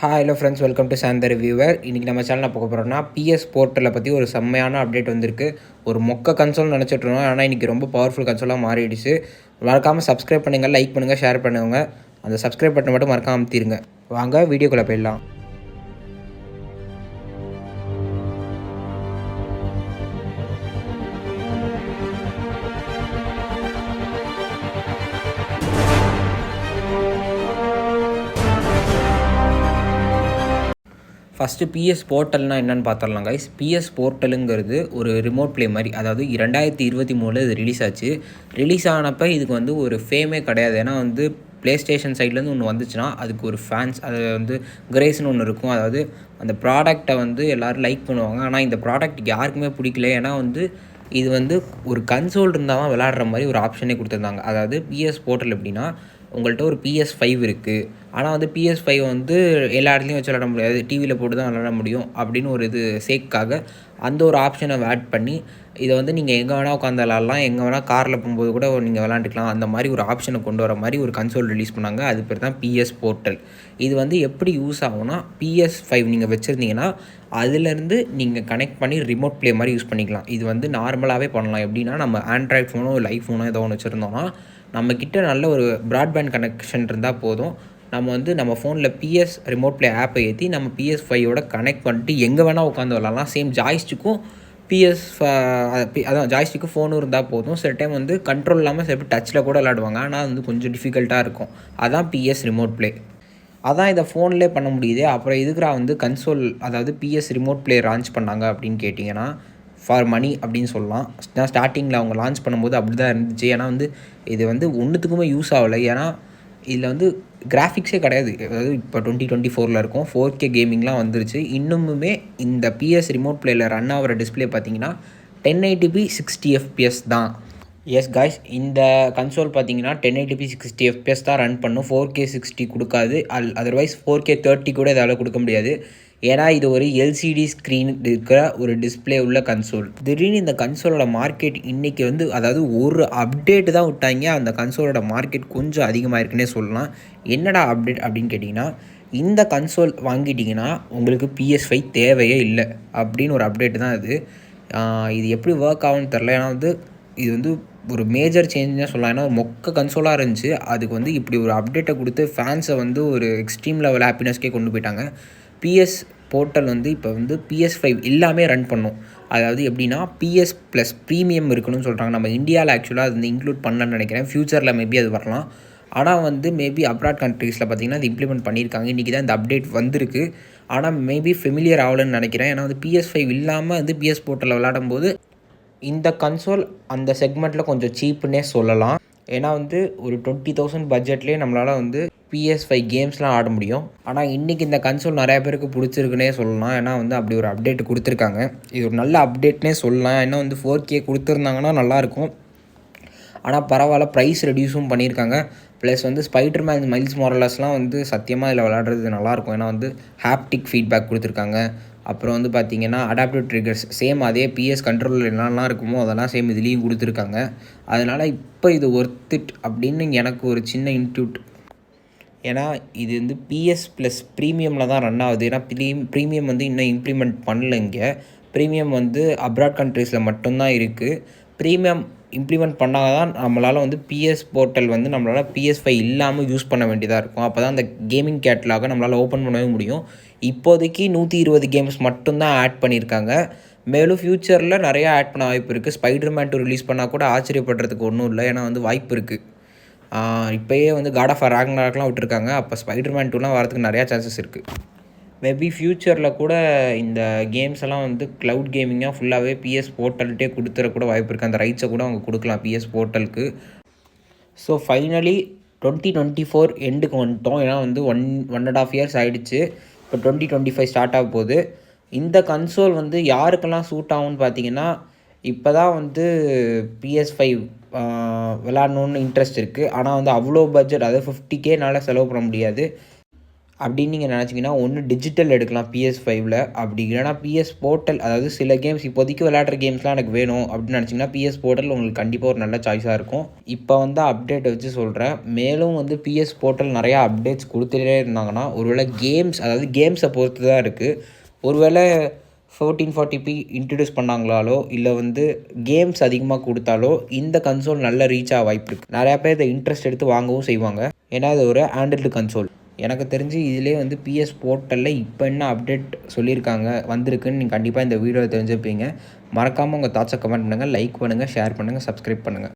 Hello friends, welcome to சாந்த reviewer. இன்றைக்கி நம்ம சேனலில் பார்க்க போகிறோம்னா பிஎஸ் போர்ட்டலை பற்றி ஒரு செம்மையான அப்டேட் வந்திருக்கு. ஒரு மொக்க கன்சோல் நினச்சிட்ருந்தோம், ஆனால் இன்றைக்கி ரொம்ப பவர்ஃபுல் கன்சோலாக மாறிடுச்சு. மறக்காமல் சப்ஸ்கிரைப் பண்ணுங்கள், லைக் பண்ணுங்கள், ஷேர் பண்ணுங்க. அந்த சப்ஸ்கிரைப் பட்டன் மட்டும் மறக்காமல் அமுத்திடுங்க. வாங்க வீடியோக்குள்ளே போயிடலாம். ஃபஸ்ட்டு பிஎஸ் போர்ட்டல்னால் என்னென்னு பார்த்துடலாம் கைஸ். பிஎஸ் போர்ட்டலுங்கிறது ஒரு ரிமோட் ப்ளே மாதிரி. அதாவது 2023 இது ரிலீஸ் ஆச்சு. ரிலீஸ் ஆனப்போ இதுக்கு வந்து ஒரு ஃபேமே கிடையாது. ஏன்னா வந்து ப்ளே ஸ்டேஷன் சைட்லேருந்து ஒன்று வந்துச்சுன்னா அதுக்கு ஒரு ஃபேன்ஸ், அது வந்து கிரேஸ்னு ஒன்று இருக்கும். அதாவது அந்த ப்ராடக்டை வந்து எல்லோரும் லைக் பண்ணுவாங்க. ஆனால் இந்த ப்ராடக்ட் யாருக்குமே பிடிக்கல. ஏன்னா வந்து இது வந்து ஒரு கன்சோல் இருந்தால் தான் விளாட்ற மாதிரி ஒரு ஆப்ஷனே கொடுத்துருந்தாங்க. அதாவது பிஎஸ் போர்ட்டல் எப்படின்னா, உங்கள்கிட்ட ஒரு PS5 இருக்குது, ஆனால் வந்து PS5 வந்து எல்லா இடத்துலையும் வச்சு விளாட முடியாது, டிவியில் போட்டு தான் விளாட முடியும் அப்படின்னு ஒரு இது சேக்காக அந்த ஒரு ஆப்ஷனை ஆட் பண்ணி இதை வந்து நீங்கள் எங்கே வேணால் உட்காந்து விளாட்லாம், எங்கே வேணால் காரில் போகும்போது கூட நீங்கள் விளாண்டுக்கலாம். அந்த மாதிரி ஒரு ஆப்ஷனை கொண்டு வர மாதிரி ஒரு கன்சோல் ரிலீஸ் பண்ணாங்க. அது பேர் தான் பிஎஸ் போர்ட்டல். இது வந்து எப்படி யூஸ் ஆகும்னா, PS5 நீங்கள் வச்சுருந்தீங்கன்னா அதுலேருந்து நீங்கள் கனெக்ட் பண்ணி ரிமோட் ப்ளே மாதிரி யூஸ் பண்ணிக்கலாம். இது வந்து நார்மலாகவே பண்ணலாம். எப்படின்னா, நம்ம ஆண்ட்ராய்ட் ஃபோனோ இல்லை ஐஃபோனோ ஏதோ ஒன்று வச்சுருந்தோம்னா நம்மக்கிட்ட நல்ல ஒரு ப்ராட்பேண்ட் கனெக்ஷன் இருந்தால் போதும். நம்ம வந்து நம்ம ஃபோனில் பிஎஸ் ரிமோட் ப்ளே ஆப்பை ஏற்றி நம்ம PS5யோட கனெக்ட் பண்ணிட்டு எங்கே வேணால் உட்காந்து விளாட்லாம். சேம் ஜாய்ஸ்டிக்கும் அதான் ஜாய்ஸ்டிக்கும் ஃபோனும் இருந்தால் போதும். சில டைம் வந்து கண்ட்ரோல் இல்லாமல் சில பேர் டச்சில் கூட விளாடுவாங்க, ஆனால் வந்து கொஞ்சம் டிஃபிகல்ட்டாக இருக்கும். அதான் பிஎஸ் ரிமோட் ப்ளே. அதான் இதை ஃபோன்லேயே பண்ண முடியுது. அப்புறம் எதுக்குறா வந்து கன்சோல், அதாவது பிஎஸ் ரிமோட் ப்ளே லான்ச் பண்ணாங்க அப்படின்னு கேட்டிங்கன்னா, ஃபார் மணி அப்படின்னு சொல்லலாம். நான் ஸ்டார்டிங்கில் அவங்க லான்ச் பண்ணும்போது அப்படி தான் இருந்துச்சு. ஏன்னா வந்து இது வந்து ஒன்றுத்துக்குமே யூஸ் ஆகலை. ஏன்னா இதில் வந்து கிராஃபிக்ஸே கிடையாது. அதாவது இப்போ 2024 இருக்கும், 4K கேமிங்லாம் வந்துருச்சு. இன்னுமுமே இந்த பிஎஸ் ரிமோட் ப்ளேயில் ரன் ஆகிற டிஸ்பிளே பார்த்தீங்கன்னா 1080p 60 FPS தான். எஸ் காய்ஸ், இந்த கன்சோல் பார்த்தீங்கன்னா 1080p 60 FPS தான் ரன் பண்ணும். 4K 60 கொடுக்காது. அதர்வைஸ் 4K 30 கூட இதால் கொடுக்க முடியாது. ஏன்னா இது ஒரு எல்சிடி ஸ்க்ரீன் இருக்கிற ஒரு டிஸ்பிளே உள்ள கன்சோல். திடீர்னு இந்த கன்சோலோட மார்க்கெட் இன்றைக்கி வந்து, அதாவது ஒரு அப்டேட்டு தான் விட்டாங்க, அந்த கன்சோலோட மார்க்கெட் கொஞ்சம் அதிகமாக இருக்குன்னே சொல்லலாம். என்னடா அப்டேட் அப்படின்னு கேட்டிங்கன்னா, இந்த கன்சோல் வாங்கிட்டிங்கன்னா உங்களுக்கு PS5 தேவையே இல்லை அப்படின்னு ஒரு அப்டேட்டு தான் இது. இது எப்படி ஒர்க் ஆகும்னு தெரில. ஏன்னா வந்து இது வந்து ஒரு மேஜர் சேஞ்சுன்னு சொல்லலாம். ஏன்னா ஒரு மொக்க கன்சோலாக இருந்துச்சு, அதுக்கு வந்து இப்படி ஒரு அப்டேட்டை கொடுத்து ஃபேன்ஸை வந்து ஒரு எக்ஸ்ட்ரீம் லெவல் ஹாப்பினஸ்க்கே கொண்டு போயிட்டாங்க. பிஎஸ் போர்ட்டல் வந்து இப்போ வந்து PS5 எல்லாமே ரன் பண்ணும். அதாவது எப்படின்னா, PS ப்ளஸ் ப்ரீமியம் இருக்கணும்னு சொல்கிறாங்க. நம்ம இந்தியாவில் ஆக்சுவலாக அது வந்து இன்க்ளூட் பண்ணலன்னு நினைக்கிறேன். ஃப்யூச்சரில் மேபி அது வரலாம். ஆனால் வந்து மேபி அப்ராட் கண்ட்ரீஸில் பார்த்திங்கன்னா அது இம்ப்ளிமெண்ட் பண்ணியிருக்காங்க. இன்றைக்கி தான் இந்த அப்டேட் வந்திருக்கு. ஆனால் மேபி ஃபெமிலியர் ஆகலன்னு நினைக்கிறேன். ஏன்னா வந்து PS5 இல்லாமல் வந்து பிஎஸ் போர்ட்டலில் விளையாடும்போது இந்த கன்சோல் அந்த செக்மெண்ட்டில் கொஞ்சம் சீப்புன்னே சொல்லலாம். ஏன்னா வந்து ஒரு 20,000 பட்ஜெட்லேயே நம்மளால் வந்து PS5 கேம்ஸ்லாம் ஆட முடியும். ஆனால் இன்றைக்கி இந்த கன்சோல் நிறையா பேருக்கு பிடிச்சிருக்குன்னே சொல்லலாம். ஏன்னா வந்து அப்படி ஒரு அப்டேட் கொடுத்துருக்காங்க. இது ஒரு நல்ல அப்டேட்னே சொல்லலாம். ஏன்னா வந்து 4K கொடுத்துருந்தாங்கன்னா நல்லாயிருக்கும். ஆனால் பரவாயில்ல, ப்ரைஸ் ரெடியூஸும் பண்ணியிருக்காங்க. ப்ளஸ் வந்து ஸ்பைடர்மேன் மைல்ஸ் மொராலஸ்லாம் வந்து சத்தியமாக இதில் விளையாடுறது நல்லாயிருக்கும். ஏன்னா வந்து ஹாப்டிக் ஃபீட்பேக் கொடுத்துருக்காங்க. அப்புறம் வந்து பார்த்திங்கன்னா அடாப்டிவ் ட்ரிகர்ஸ் சேம் அதே பிஎஸ் கண்ட்ரோலில் என்னெல்லாம் இருக்குமோ அதெல்லாம் சேம் இதுலேயும் கொடுத்துருக்காங்க. அதனால் இப்போ இது ஒர்த் இட் அப்படின்னு எனக்கு ஒரு சின்ன இன்ட்யூட். ஏன்னா இது வந்து பிஎஸ் ப்ளஸ் ப்ரீமியமில் தான் ரன் ஆகுது. ஏன்னா ப்ரீமியம் வந்து இன்னும் இம்ப்ளிமெண்ட் பண்ணல. இங்கே ப்ரீமியம் வந்து அப்ராட் கண்ட்ரீஸில் மட்டும்தான் இருக்குது. ப்ரீமியம் இம்ப்ளிமெண்ட் பண்ணால் தான் நம்மளால் வந்து பிஎஸ் போர்ட்டல் வந்து நம்மளால் PS5 இல்லாமல் யூஸ் பண்ண வேண்டியதாக இருக்கும். அப்போ தான் அந்த கேமிங் கேட்லாக நம்மளால் ஓப்பன் பண்ணவே முடியும். இப்போதைக்கு 120 கேம்ஸ் மட்டும்தான் ஆட் பண்ணியிருக்காங்க. மேலும் ஃப்யூச்சரில் நிறையா ஆட் பண்ண வாய்ப்பு இருக்குது. ஸ்பைடர்மேன் 2 ரிலீஸ் பண்ணால் கூட ஆச்சரியப்படுறதுக்கு ஒன்றும் இல்லை. ஏன்னா வந்து வாய்ப்பு இருக்குது. இப்போயே வந்து காட் ஆஃப் ராக்னராக்லாம் விட்டுருக்காங்க. அப்போ ஸ்பைடர்மேன் 2லாம் வரதுக்கு நிறையா சான்சஸ் இருக்குது. மேபி ஃப்யூச்சரில் கூட இந்த கேம்ஸ் எல்லாம் வந்து க்ளவுட் கேமிங்காக ஃபுல்லாகவே பிஎஸ் போர்ட்டல்கிட்டே கொடுத்துற கூட வாய்ப்பு இருக்குது. அந்த ரைட்ஸை கூட அவங்க கொடுக்கலாம் பிஎஸ் போர்ட்டலுக்கு. ஸோ ஃபைனலி 2024 எண்டுக்கு வந்துட்டோம். ஏன்னா வந்து 1.5 இயர்ஸ் ஆகிடுச்சு. இப்போ 2025 ஸ்டார்ட் ஆக போகுது. இந்த கன்சோல் வந்து யாருக்கெல்லாம் சூட் ஆகும்னு பார்த்தீங்கன்னா, இப்போ தான் வந்து PS5 விளாட்ணுன்னு இன்ட்ரெஸ்ட் இருக்குது. ஆனால் வந்து அவ்வளோ பட்ஜெட், அதாவது 50Kனால செலவு பண்ண முடியாது. அப்படின்னு நீங்கள் நினச்சிங்கன்னா ஒன்று டிஜிட்டல் எடுக்கலாம் PS5ல், அப்படி இல்லைனா பிஎஸ் போர்ட்டல். அதாவது சில கேம்ஸ் இப்போதைக்கு விளையாடுற கேம்ஸ்லாம் எனக்கு வேணும் அப்படின்னு நினச்சிங்கன்னா பிஎஸ் போர்ட்டல் உங்களுக்கு கண்டிப்பாக ஒரு நல்ல சாய்ஸாக இருக்கும். இப்போ வந்து அப்டேட் வச்சு சொல்கிறேன். மேலும் வந்து பிஎஸ் போர்ட்டல் நிறையா அப்டேட்ஸ் கொடுத்துட்டே இருந்தாங்கன்னா ஒருவேளை கேம்ஸ், அதாவது கேம்ஸை பொறுத்து தான் இருக்குது. ஒருவேளை 1440p இன்ட்ரடியூஸ் பண்ணாங்களாலோ இல்லை வந்து கேம்ஸ் அதிகமாக கொடுத்தாலோ இந்த கன்சோல் நல்ல ரீச் ஆக வாய்ப்பு இருக்குது. நிறையா பேர் இதை இன்ட்ரெஸ்ட் எடுத்து வாங்கவும் செய்வாங்க. ஏன்னா இது ஒரு ஹேண்டில்டு கன்சோல். எனக்கு தெரிஞ்சு இதிலே வந்து பிஎஸ் போர்ட்டலில் இப்போ என்ன அப்டேட் சொல்லியிருக்காங்க வந்திருக்குன்னு நீங்கள் கண்டிப்பாக இந்த வீடியோவில் தெரிஞ்சுப்பீங்க. மறக்காமல் உங்கள் தாட்ஸை கமெண்ட் பண்ணுங்கள், லைக் பண்ணுங்கள், ஷேர் பண்ணுங்கள், சப்ஸ்கிரைப் பண்ணுங்கள்.